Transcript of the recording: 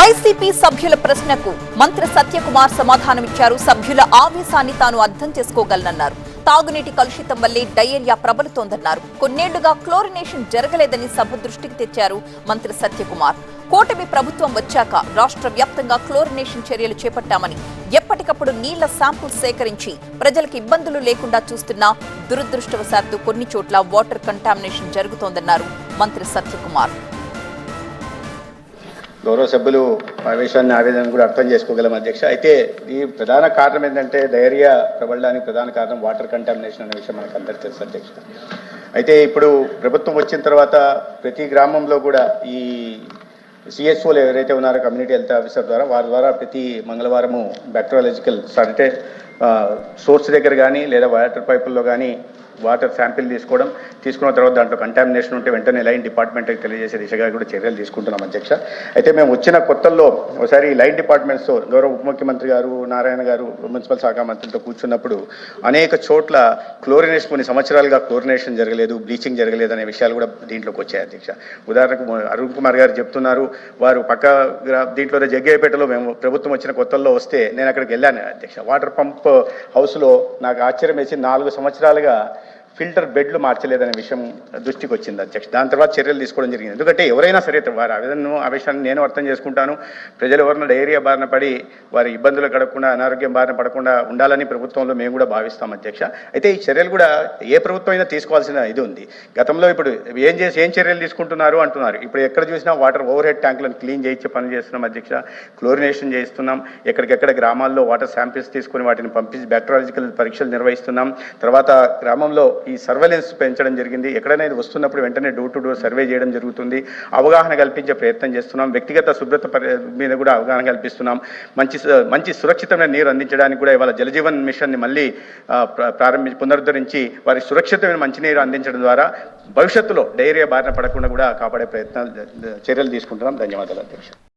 YCP సభ్యుల ప్రశ్నకు మంత్రి సత్యకుమార్ సమాధానమిచ్చారు. సభ్యుల ఆవేశాన్ని తాను అర్థం చేసుకోగలనన్నారు. తాగునీటి కలుషితం వల్లే డయేరియా ప్రబలుతోందన్నారు. కొన్నేళ్లుగా క్లోరినేషన్ జరగలేదని సభ దృష్టికి తెచ్చారు మంత్రి సత్యకుమార్. కూటమి ప్రభుత్వం వచ్చాక రాష్ట్ర వ్యాప్తంగా క్లోరినేషన్ చర్యలు చేపట్టామని, ఎప్పటికప్పుడు నీళ్ల శాంపుల్స్ సేకరించి ప్రజలకు ఇబ్బందులు లేకుండా చూస్తున్నా దురదృష్టవశాత్తు కొన్ని చోట్ల వాటర్ కంటామినేషన్ జరుగుతోందన్నారు మంత్రి సత్యకుమార్. గౌరవ సభ్యులు ఆవేశాన్ని ఆవేదన కూడా అర్థం చేసుకోగలం అధ్యక్ష. అయితే ఈ ప్రధాన కారణం ఏంటంటే డయేరియా ప్రబలడానికి ప్రధాన కారణం వాటర్ కంటామినేషన్ అనే విషయం మనకు అందరికీ తెలుసు అధ్యక్ష. అయితే ఇప్పుడు ప్రభుత్వం వచ్చిన తర్వాత ప్రతి గ్రామంలో కూడా ఈ సిఎస్ఓలు ఎవరైతే ఉన్నారో కమ్యూనిటీ హెల్త్ ఆఫీసర్ ద్వారా వారి ద్వారా ప్రతి మంగళవారము బ్యాక్టీరియాలజికల్ అంటే సోర్స్ దగ్గర కానీ లేదా వాటర్ పైపుల్లో కానీ వాటర్ శాంపిల్ తీసుకున్న తర్వాత దాంట్లో కంటామినేషన్ ఉంటే వెంటనే లైన్ డిపార్ట్మెంట్కి తెలియజేసే దిశగా కూడా చర్యలు తీసుకుంటున్నాం అధ్యక్ష. అయితే మేము వచ్చిన కొత్తల్లో ఒకసారి లైన్ డిపార్ట్మెంట్స్తో గౌరవ ఉప ముఖ్యమంత్రి గారు, నారాయణ గారు మున్సిపల్ శాఖ మంత్రులతో కూర్చున్నప్పుడు అనేక చోట్ల క్లోరినేషన్ కొన్ని సంవత్సరాలుగా క్లోరినేషన్ జరగలేదు, బ్లీచింగ్ జరగలేదు అనే విషయాలు కూడా దీంట్లోకి వచ్చాయి అధ్యక్ష. ఉదాహరణకు అరుణ్ కుమార్ గారు చెప్తున్నారు, వారు పక్క దీంట్లో జగ్గయ్యపేటలో మేము ప్రభుత్వం వచ్చిన కొత్తల్లో వస్తే నేను అక్కడికి వెళ్ళాను అధ్యక్ష. వాటర్ పంప్ హౌస్లో నాకు ఆశ్చర్యం వేసి 4 సంవత్సరాలుగా ఫిల్టర్ బెడ్లు మార్చలేదనే విషయం దృష్టికి వచ్చింది అధ్యక్ష. దాని తర్వాత చర్యలు తీసుకోవడం జరిగింది. ఎందుకంటే ఎవరైనా సరే వారి ఆవేశాన్ని నేను అర్థం చేసుకుంటాను. ప్రజలు ఎవరైనా డయేరియా బారిన పడి వారి ఇబ్బందులు గడపకుండా అనారోగ్యం బారిన పడకుండా ఉండాలని ప్రభుత్వంలో మేము కూడా భావిస్తాం అధ్యక్ష. అయితే ఈ చర్యలు కూడా ఏ ప్రభుత్వం అయినా తీసుకోవాల్సిన ఇది ఉంది. గతంలో ఇప్పుడు ఏం చర్యలు తీసుకుంటున్నారు అంటున్నారు. ఇప్పుడు ఎక్కడ చూసినా వాటర్ ఓవర్ హెడ్ ట్యాంకులను క్లీన్ చేయించే పనులు చేస్తున్నాం అధ్యక్ష. క్లోరినేషన్ చేస్తున్నాం. ఎక్కడికెక్కడ గ్రామాల్లో వాటర్ శాంపిల్స్ తీసుకుని వాటిని పంపించి బ్యాక్టీరియాలజికల్ పరీక్షలు నిర్వహిస్తున్నాం. తర్వాత గ్రామంలో ఈ సర్వేలెన్స్ పెంచడం జరిగింది. ఎక్కడైనా ఇది వస్తున్నప్పుడు వెంటనే డోర్ టు డోర్ సర్వే చేయడం జరుగుతుంది. అవగాహన కల్పించే ప్రయత్నం చేస్తున్నాం. వ్యక్తిగత శుభ్రత మీద కూడా అవగాహన కల్పిస్తున్నాం. మంచి సురక్షితమైన నీరు అందించడానికి కూడా ఇవాళ జలజీవన్ మిషన్ని మళ్ళీ పునరుద్ధరించి వారి సురక్షితమైన మంచినీరు అందించడం ద్వారా భవిష్యత్తులో డయేరియా బారిన పడకుండా కూడా కాపాడే చర్యలు తీసుకుంటున్నాం. ధన్యవాదాలు అధ్యక్ష.